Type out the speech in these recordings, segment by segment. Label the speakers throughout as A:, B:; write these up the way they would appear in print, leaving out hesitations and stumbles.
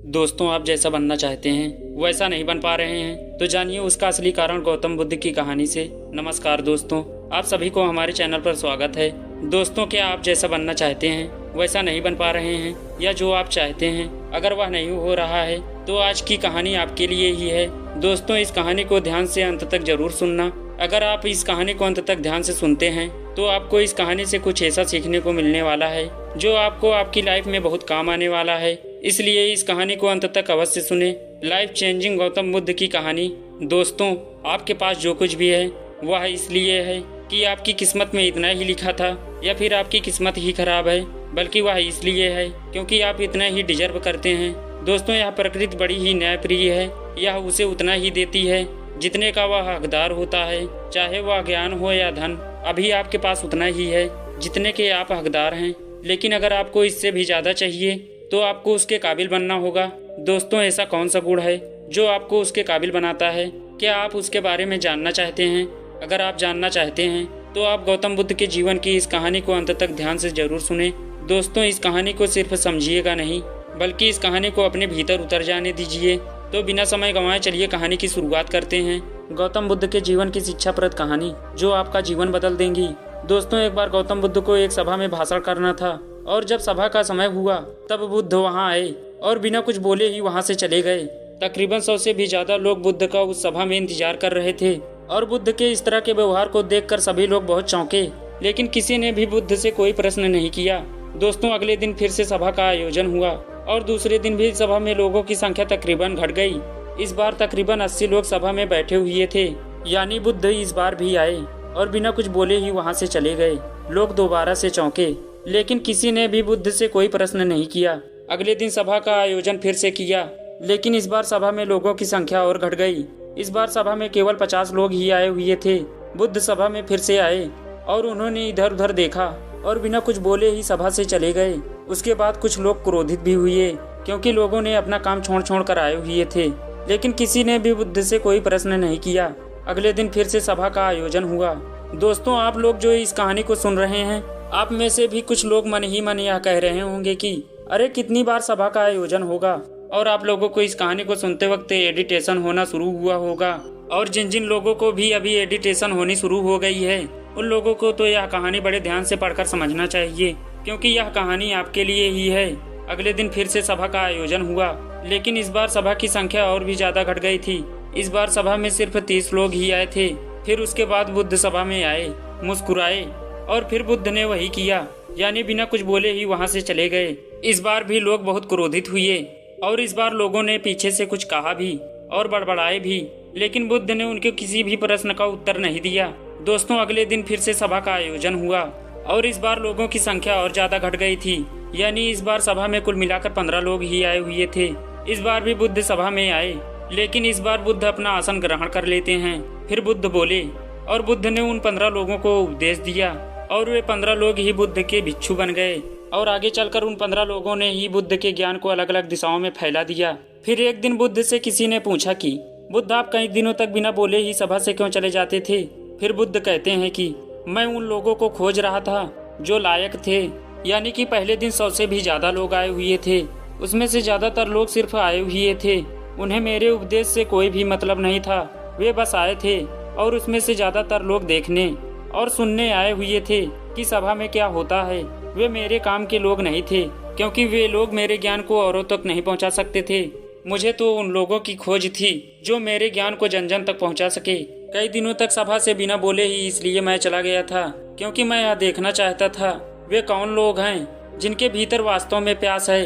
A: दोस्तों, आप जैसा बनना चाहते हैं वैसा नहीं बन पा रहे हैं तो जानिए उसका असली कारण गौतम बुद्ध की कहानी से। नमस्कार दोस्तों, आप सभी को हमारे चैनल पर स्वागत है। दोस्तों, क्या आप जैसा बनना चाहते हैं वैसा नहीं बन पा रहे हैं, या जो आप चाहते हैं अगर वह नहीं हो रहा है तो आज की कहानी आपके लिए ही है। दोस्तों, इस कहानी को ध्यान से अंत तक जरूर सुनना। अगर आप इस कहानी को अंत तक ध्यान से सुनते हैं तो आपको इस कहानी से कुछ ऐसा सीखने को मिलने वाला है जो आपको आपकी लाइफ में बहुत काम आने वाला है। इसलिए इस कहानी को अंत तक अवश्य सुने। लाइफ चेंजिंग गौतम बुद्ध की कहानी। दोस्तों, आपके पास जो कुछ भी है वह इसलिए है कि आपकी किस्मत में इतना ही लिखा था, या फिर आपकी किस्मत ही खराब है, बल्कि वह इसलिए है क्योंकि आप इतना ही डिजर्व करते हैं। दोस्तों, यह प्रकृति बड़ी ही न्यायप्रिय है। यह उसे उतना ही देती है जितने का वह हकदार होता है, चाहे वह ज्ञान हो या धन। अभी आपके पास उतना ही है जितने के आप हकदार हैं, लेकिन अगर आपको इससे भी ज़्यादा चाहिए तो आपको उसके काबिल बनना होगा। दोस्तों, ऐसा कौन सा गुण है जो आपको उसके काबिल बनाता है? क्या आप उसके बारे में जानना चाहते हैं? अगर आप जानना चाहते हैं तो आप गौतम बुद्ध के जीवन की इस कहानी को अंत तक ध्यान से जरूर सुने। दोस्तों, इस कहानी को सिर्फ समझिएगा नहीं, बल्कि इस कहानी को अपने भीतर उतर जाने दीजिए। तो बिना समय गंवाए चलिए कहानी की शुरुआत करते हैं। गौतम बुद्ध के जीवन की शिक्षाप्रद कहानी जो आपका जीवन बदल देंगी। दोस्तों, एक बार गौतम बुद्ध को एक सभा में भाषण करना था, और जब सभा का समय हुआ तब बुद्ध वहां आए और बिना कुछ बोले ही वहां से चले गए। तकरीबन 100 से भी ज्यादा लोग बुद्ध का उस सभा में इंतजार कर रहे थे, और बुद्ध के इस तरह के व्यवहार को देखकर सभी लोग बहुत चौंके, लेकिन किसी ने भी बुद्ध से कोई प्रश्न नहीं किया। दोस्तों, अगले दिन फिर से सभा का आयोजन हुआ, और दूसरे दिन भी सभा में लोगों की संख्या तकरीबन घट गई। इस बार तकरीबन 80 लोग सभा में बैठे हुए थे, यानी बुद्ध इस बार भी आए और बिना कुछ बोले ही वहां से चले गए। लोग दोबारा से चौंके, लेकिन किसी ने भी बुद्ध से कोई प्रश्न नहीं किया। अगले दिन सभा का आयोजन फिर से किया, लेकिन इस बार सभा में लोगों की संख्या और घट गई। इस बार सभा में केवल 50 लोग ही आए हुए थे। बुद्ध सभा में फिर से आए और उन्होंने इधर उधर देखा और बिना कुछ बोले ही सभा से चले गए। उसके बाद कुछ लोग क्रोधित भी हुए, क्योंकि लोगों ने अपना काम छोड़ कर आए हुए थे, लेकिन किसी ने भी बुद्ध से कोई प्रश्न नहीं किया। अगले दिन फिर से सभा का आयोजन हुआ। दोस्तों, आप लोग जो इस कहानी को सुन रहे हैं, आप में से भी कुछ लोग मन ही मन यह कह रहे होंगे कि अरे कितनी बार सभा का आयोजन होगा। और आप लोगों को इस कहानी को सुनते वक्त एडिटेशन होना शुरू हुआ होगा, और जिन जिन लोगों को भी अभी एडिटेशन होनी शुरू हो गई है उन लोगों को तो यह कहानी बड़े ध्यान से पढ़कर समझना चाहिए, क्योंकि यह कहानी आपके लिए ही है। अगले दिन फिर से सभा का आयोजन हुआ, लेकिन इस बार सभा की संख्या और भी ज्यादा घट गई थी। इस बार सभा में सिर्फ 30 लोग ही आए थे। फिर उसके बाद बुद्ध सभा में आए, मुस्कुराए, और फिर बुद्ध ने वही किया, यानी बिना कुछ बोले ही वहां से चले गए। इस बार भी लोग बहुत क्रोधित हुए, और इस बार लोगों ने पीछे से कुछ कहा भी और बड़बड़ाए भी, लेकिन बुद्ध ने उनके किसी भी प्रश्न का उत्तर नहीं दिया। दोस्तों, अगले दिन फिर से सभा का आयोजन हुआ, और इस बार लोगों की संख्या और ज्यादा घट गई थी, यानी इस बार सभा में कुल मिलाकर 15 लोग ही आए हुए थे। इस बार भी बुद्ध सभा में आए, लेकिन इस बार बुद्ध अपना आसन ग्रहण कर लेते हैं। फिर बुद्ध बोले, और बुद्ध ने उन 15 लोगों को उपदेश दिया, और वे 15 लोग ही बुद्ध के भिक्षु बन गए। और आगे चलकर उन 15 लोगों ने ही बुद्ध के ज्ञान को अलग अलग दिशाओं में फैला दिया। फिर एक दिन बुद्ध से किसी ने पूछा कि बुद्ध, आप कई दिनों तक बिना बोले ही सभा से क्यों चले जाते थे? फिर बुद्ध कहते हैं कि मैं उन लोगों को खोज रहा था जो लायक थे, यानी कि पहले दिन 100 से भी ज्यादा लोग आए हुए थे। उसमें से ज्यादातर लोग सिर्फ आए हुए थे, उन्हें मेरे उपदेश से कोई भी मतलब नहीं था। वे बस आए थे, और उसमें से ज्यादातर लोग देखने और सुनने आए हुए थे कि सभा में क्या होता है। वे मेरे काम के लोग नहीं थे, क्योंकि वे लोग मेरे ज्ञान को औरों तक नहीं पहुंचा सकते थे। मुझे तो उन लोगों की खोज थी जो मेरे ज्ञान को जन जन तक पहुंचा सके। कई दिनों तक सभा से बिना बोले ही इसलिए मैं चला गया था, क्योंकि मैं यह देखना चाहता था वे कौन लोग हैं जिनके भीतर वास्तव में प्यास है।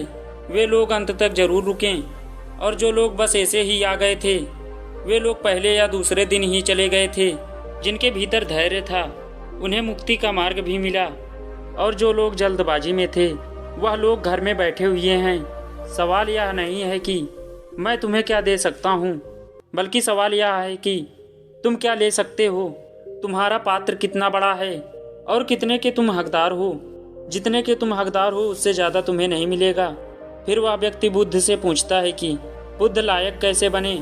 A: वे लोग अंत तक जरूर रुकें, और जो लोग बस ऐसे ही आ गए थे वे लोग पहले या दूसरे दिन ही चले गए थे। जिनके भीतर धैर्य था उन्हें मुक्ति का मार्ग भी मिला, और जो लोग जल्दबाजी में थे वह लोग घर में बैठे हुए हैं। सवाल यह नहीं है कि मैं तुम्हें क्या दे सकता हूँ, बल्कि सवाल यह है कि तुम क्या ले सकते हो। तुम्हारा पात्र कितना बड़ा है और कितने के तुम हकदार हो। जितने के तुम हकदार हो उससे ज़्यादा तुम्हें नहीं मिलेगा। फिर वह व्यक्ति बुद्ध से पूछता है कि बुद्ध लायक कैसे बने?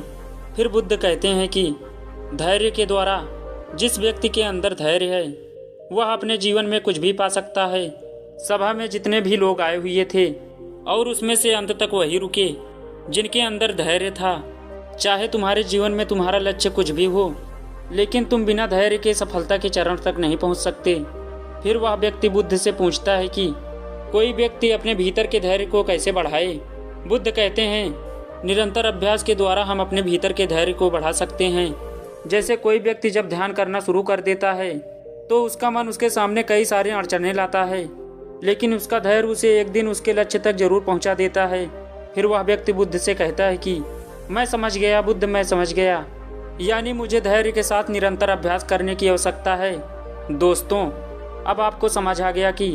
A: फिर बुद्ध कहते हैं कि धैर्य के द्वारा। जिस व्यक्ति के अंदर धैर्य है वह अपने जीवन में कुछ भी पा सकता है। सभा में जितने भी लोग आए हुए थे और उसमें से अंत तक वही रुके जिनके अंदर धैर्य था। चाहे तुम्हारे जीवन में तुम्हारा लक्ष्य कुछ भी हो, लेकिन तुम बिना धैर्य के सफलता के चरण तक नहीं पहुंच सकते। फिर वह व्यक्ति बुद्ध से पूछता है कि कोई व्यक्ति अपने भीतर के धैर्य को कैसे बढ़ाए। बुद्ध कहते हैं, निरंतर अभ्यास के द्वारा हम अपने भीतर के धैर्य को बढ़ा सकते हैं। जैसे कोई व्यक्ति जब ध्यान करना शुरू कर देता है तो उसका मन उसके सामने कई सारी अड़चनें लाता है, लेकिन उसका धैर्य उसे एक दिन उसके लक्ष्य तक जरूर पहुंचा देता है। फिर वह व्यक्ति बुद्ध से कहता है कि मैं समझ गया बुद्ध, मैं समझ गया, यानी मुझे धैर्य के साथ निरंतर अभ्यास करने की आवश्यकता है। दोस्तों, अब आपको समझ आ गया कि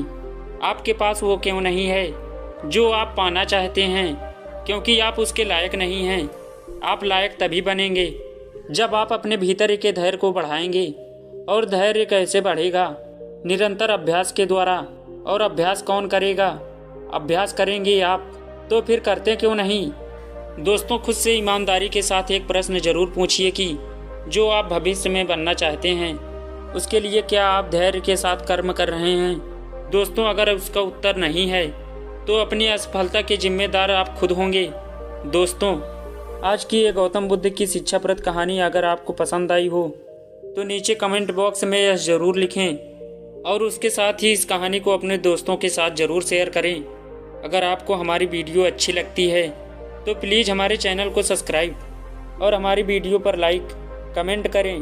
A: आपके पास वो क्यों नहीं है जो आप पाना चाहते हैं, क्योंकि आप उसके लायक नहीं हैं। आप लायक तभी बनेंगे जब आप अपने भीतर के धैर्य को बढ़ाएंगे। और धैर्य कैसे बढ़ेगा? निरंतर अभ्यास के द्वारा। और अभ्यास कौन करेगा? अभ्यास करेंगे आप, तो फिर करते क्यों नहीं? दोस्तों, खुद से ईमानदारी के साथ एक प्रश्न जरूर पूछिए कि जो आप भविष्य में बनना चाहते हैं उसके लिए क्या आप धैर्य के साथ कर्म कर रहे हैं? दोस्तों, अगर उसका उत्तर नहीं है तो अपनी असफलता के जिम्मेदार आप खुद होंगे। दोस्तों, आज की ये गौतम बुद्ध की शिक्षाप्रद कहानी अगर आपको पसंद आई हो तो नीचे कमेंट बॉक्स में यस जरूर लिखें और उसके साथ ही इस कहानी को अपने दोस्तों के साथ जरूर शेयर करें। अगर आपको हमारी वीडियो अच्छी लगती है तो प्लीज़ हमारे चैनल को सब्सक्राइब और हमारी वीडियो पर लाइक कमेंट करें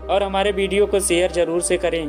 A: और हमारे वीडियो को शेयर जरूर से करें।